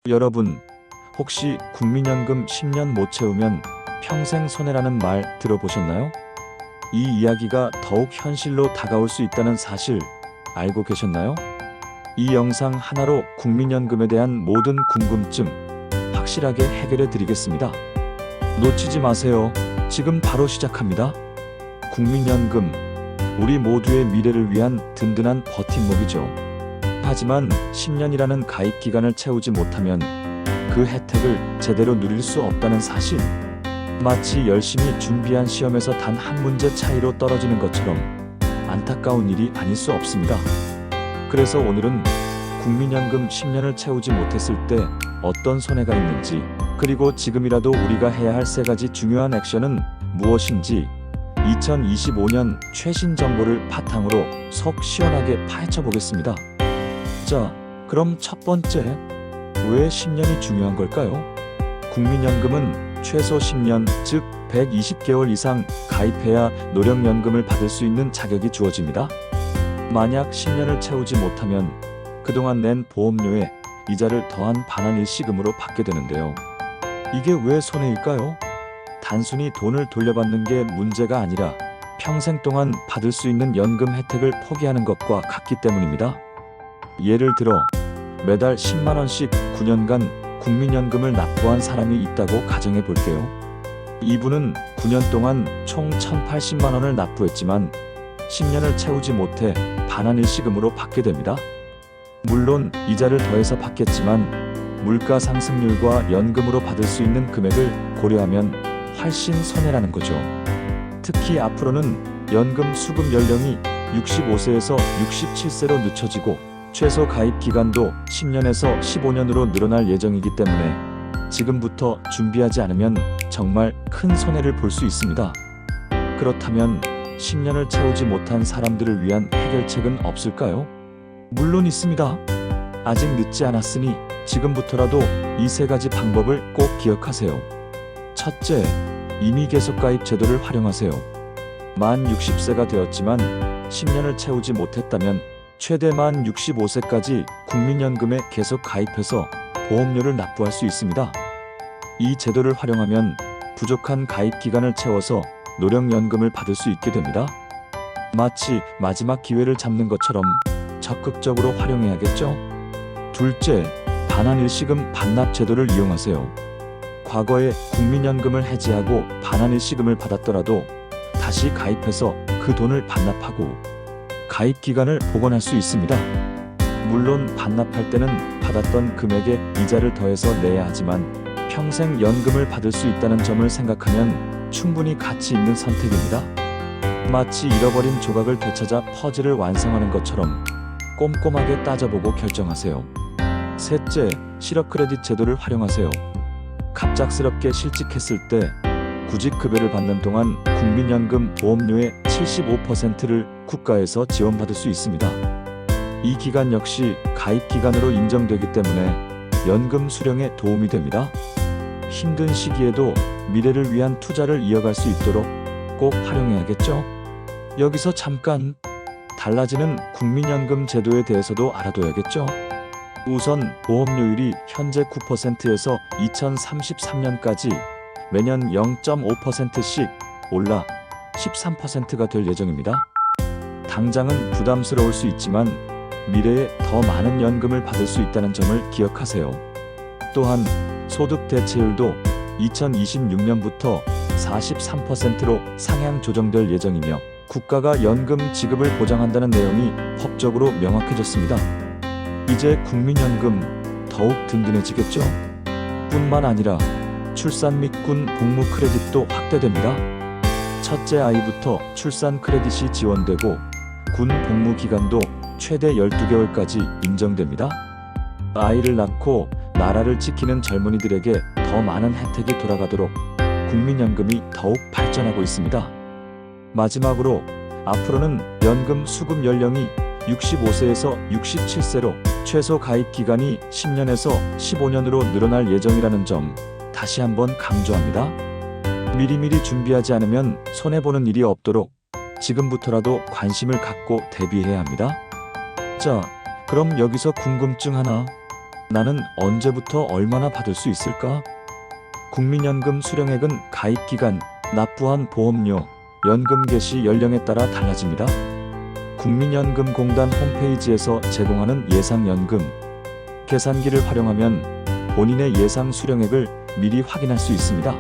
여러분, 혹시 국민연금 10년 못 채우면 평생 손해라는 말 들어보셨나요? 이 이야기가 더욱 현실로 다가올 수 있다는 사실 알고 계셨나요? 이 영상 하나로 국민연금에 대한 모든 궁금증 확실하게 해결해 드리겠습니다. 놓치지 마세요. 지금 바로 시작합니다. 국민연금, 우리 모두의 미래를 위한 든든한 버팀목이죠. 하지만 10년이라는 가입 기간을 채우지 못하면 그 혜택을 제대로 누릴 수 없다는 사실. 마치 열심히 준비한 시험에서 단 한 문제 차이로 떨어지는 것처럼 안타까운 일이 아닐 수 없습니다. 그래서 오늘은 국민연금 10년을 채우지 못했을 때 어떤 손해가 있는지, 그리고 지금이라도 우리가 해야 할 3가지 중요한 액션은 무엇인지 2025년 최신 정보를 바탕으로 속 시원하게 파헤쳐 보겠습니다. 자, 그럼 첫 번째, 왜 10년이 중요한 걸까요? 국민연금은 최소 10년, 즉 120개월 이상 가입해야 노령연금을 받을 수 있는 자격이 주어집니다. 만약 10년을 채우지 못하면 그동안 낸 보험료에 이자를 더한 반환 일시금으로 받게 되는데요. 이게 왜 손해일까요? 단순히 돈을 돌려받는 게 문제가 아니라 평생 동안 받을 수 있는 연금 혜택을 포기하는 것과 같기 때문입니다. 예를 들어 매달 10만원씩 9년간 국민연금을 납부한 사람이 있다고 가정해 볼게요. 이분은 9년 동안 총 1,080만원을 납부했지만 10년을 채우지 못해 반환 일시금으로 받게 됩니다. 물론 이자를 더해서 받겠지만 물가 상승률과 연금으로 받을 수 있는 금액을 고려하면 훨씬 손해라는 거죠. 특히 앞으로는 연금 수급 연령이 65세에서 67세로 늦춰지고 최소 가입 기간도 10년에서 15년으로 늘어날 예정이기 때문에 지금부터 준비하지 않으면 정말 큰 손해를 볼 수 있습니다. 그렇다면 10년을 채우지 못한 사람들을 위한 해결책은 없을까요? 물론 있습니다. 아직 늦지 않았으니 지금부터라도 이 3가지 방법을 꼭 기억하세요. 첫째, 임의 계속 가입 제도를 활용하세요. 만 60세가 되었지만 10년을 채우지 못했다면 최대 만 65세까지 국민연금에 계속 가입해서 보험료를 납부할 수 있습니다. 이 제도를 활용하면 부족한 가입 기간을 채워서 노령연금을 받을 수 있게 됩니다. 마치 마지막 기회를 잡는 것처럼 적극적으로 활용해야겠죠? 둘째, 반환 일시금 반납 제도를 이용하세요. 과거에 국민연금을 해지하고 반환 일시금을 받았더라도 다시 가입해서 그 돈을 반납하고 가입 기간을 복원할 수 있습니다. 물론 반납할 때는 받았던 금액에 이자를 더해서 내야 하지만 평생 연금을 받을 수 있다는 점을 생각하면 충분히 가치 있는 선택입니다. 마치 잃어버린 조각을 되찾아 퍼즐을 완성하는 것처럼 꼼꼼하게 따져보고 결정하세요. 셋째, 실업 크레딧 제도를 활용하세요. 갑작스럽게 실직했을 때 구직급여를 받는 동안 국민연금 보험료의 75%를 국가에서 지원받을 수 있습니다. 이 기간 역시 가입 기간으로 인정되기 때문에 연금 수령에 도움이 됩니다. 힘든 시기에도 미래를 위한 투자를 이어갈 수 있도록 꼭 활용해야겠죠? 여기서 잠깐, 달라지는 국민연금 제도에 대해서도 알아둬야겠죠? 우선 보험료율이 현재 9%에서 2033년까지 매년 0.5%씩 올라 13%가 될 예정입니다. 당장은 부담스러울 수 있지만 미래에 더 많은 연금을 받을 수 있다는 점을 기억하세요. 또한 소득 대체율도 2026년부터 43%로 상향 조정될 예정이며 국가가 연금 지급을 보장한다는 내용이 법적으로 명확해졌습니다. 이제 국민연금 더욱 든든해지겠죠? 뿐만 아니라 출산 및 군 복무 크레딧도 확대됩니다. 첫째 아이부터 출산 크레딧이 지원되고 군 복무 기간도 최대 12개월까지 인정됩니다. 아이를 낳고 나라를 지키는 젊은이들에게 더 많은 혜택이 돌아가도록 국민연금이 더욱 발전하고 있습니다. 마지막으로 앞으로는 연금 수급 연령이 65세에서 67세로 최소 가입 기간이 10년에서 15년으로 늘어날 예정이라는 점 다시 한번 강조합니다. 미리미리 준비하지 않으면 손해보는 일이 없도록 지금부터라도 관심을 갖고 대비해야 합니다. 자, 그럼 여기서 궁금증 하나. 나는 언제부터 얼마나 받을 수 있을까? 국민연금 수령액은 가입기간, 납부한 보험료, 연금 개시 연령에 따라 달라집니다. 국민연금공단 홈페이지에서 제공하는 예상연금 계산기를 활용하면 본인의 예상 수령액을 미리 확인할 수 있습니다.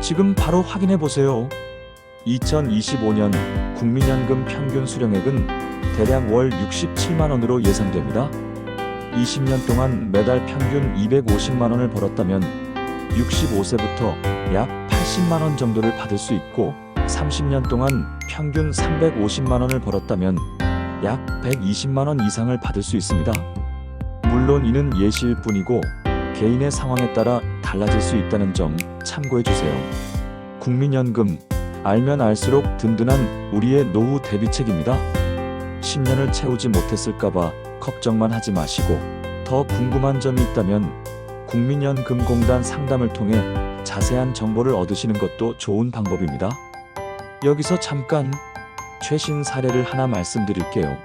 지금 바로 확인해 보세요. 2025년 국민연금 평균 수령액은 대략 월 67만 원으로 예상됩니다. 20년 동안 매달 평균 250만 원을 벌었다면 65세부터 약 80만 원 정도를 받을 수 있고, 30년 동안 평균 350만 원을 벌었다면 약 120만 원 이상을 받을 수 있습니다. 물론 이는 예시일 뿐이고 개인의 상황에 따라 달라질 수 있다는 점 참고해 주세요. 국민연금, 알면 알수록 든든한 우리의 노후 대비책입니다. 10년을 채우지 못했을까봐 걱정만 하지 마시고, 더 궁금한 점이 있다면 국민연금공단 상담을 통해 자세한 정보를 얻으시는 것도 좋은 방법입니다. 여기서 잠깐 최신 사례를 하나 말씀드릴게요.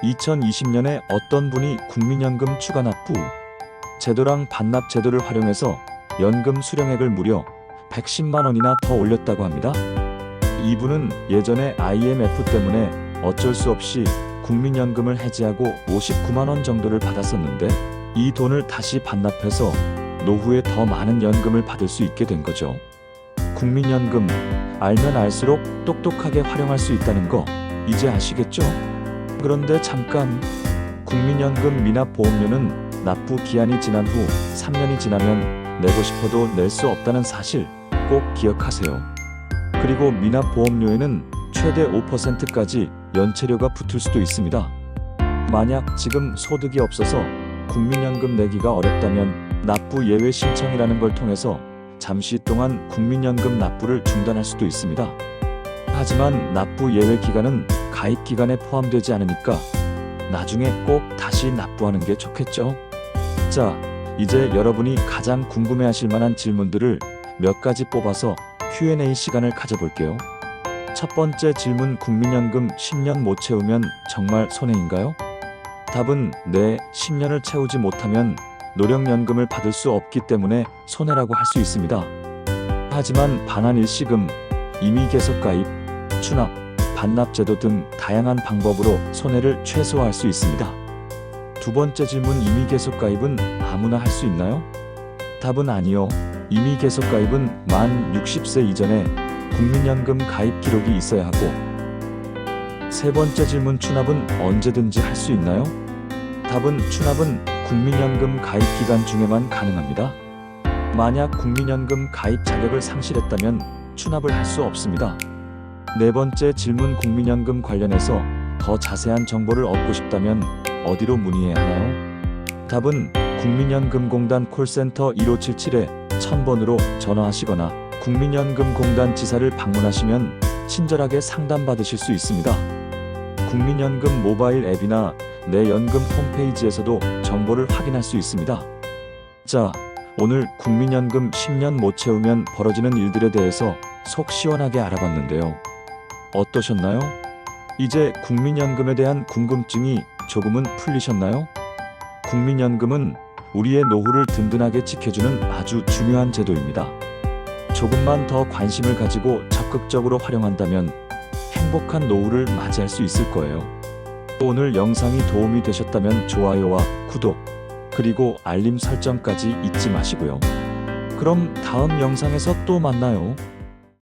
2020년에 어떤 분이 국민연금 추가납부 제도랑 반납 제도를 활용해서 연금 수령액을 무려 110만 원이나 더 올렸다고 합니다. 이분은 예전에 IMF 때문에 어쩔 수 없이 국민연금을 해지하고 59만 원 정도를 받았었는데, 이 돈을 다시 반납해서 노후에 더 많은 연금을 받을 수 있게 된 거죠. 국민연금, 알면 알수록 똑똑하게 활용할 수 있다는 거 이제 아시겠죠? 그런데 잠깐, 국민연금 미납 보험료는 납부 기한이 지난 후 3년이 지나면 내고 싶어도 낼 수 없다는 사실 꼭 기억하세요. 그리고 미납 보험료에는 최대 5%까지 연체료가 붙을 수도 있습니다. 만약 지금 소득이 없어서 국민연금 내기가 어렵다면 납부 예외 신청이라는 걸 통해서 잠시 동안 국민연금 납부를 중단할 수도 있습니다. 하지만 납부 예외 기간은 가입 기간에 포함되지 않으니까 나중에 꼭 다시 납부하는 게 좋겠죠. 자, 이제 여러분이 가장 궁금해하실 만한 질문들을 몇 가지 뽑아서 Q&A 시간을 가져볼게요. 첫 번째 질문, 국민연금 10년 못 채우면 정말 손해인가요? 답은 네, 10년을 채우지 못하면 노령연금을 받을 수 없기 때문에 손해라고 할 수 있습니다. 하지만 반환 일시금, 임의계속가입, 추납, 반납제도 등 다양한 방법으로 손해를 최소화할 수 있습니다. 두 번째 질문, 임의계속가입은 아무나 할 수 있나요? 답은 아니요. 임의계속가입은 만 60세 이전에 국민연금 가입 기록이 있어야 하고, 세 번째 질문, 추납은 언제든지 할 수 있나요? 답은 추납은 국민연금 가입 기간 중에만 가능합니다. 만약 국민연금 가입 자격을 상실했다면 추납을 할 수 없습니다. 네 번째 질문, 국민연금 관련해서 더 자세한 정보를 얻고 싶다면 어디로 문의해야 하나요? 답은 국민연금공단 콜센터 1577-1000번으로 전화하시거나 국민연금공단 지사를 방문하시면 친절하게 상담받으실 수 있습니다. 국민연금 모바일 앱이나 내 연금 홈페이지에서도 정보를 확인할 수 있습니다. 자, 오늘 국민연금 10년 못 채우면 벌어지는 일들에 대해서 속 시원하게 알아봤는데요. 어떠셨나요? 이제 국민연금에 대한 궁금증이 조금은 풀리셨나요? 국민연금은 우리의 노후를 든든하게 지켜주는 아주 중요한 제도입니다. 조금만 더 관심을 가지고 적극적으로 활용한다면 행복한 노후를 맞이할 수 있을 거예요. 오늘 영상이 도움이 되셨다면 좋아요와 구독, 그리고 알림 설정까지 잊지 마시고요. 그럼 다음 영상에서 또 만나요.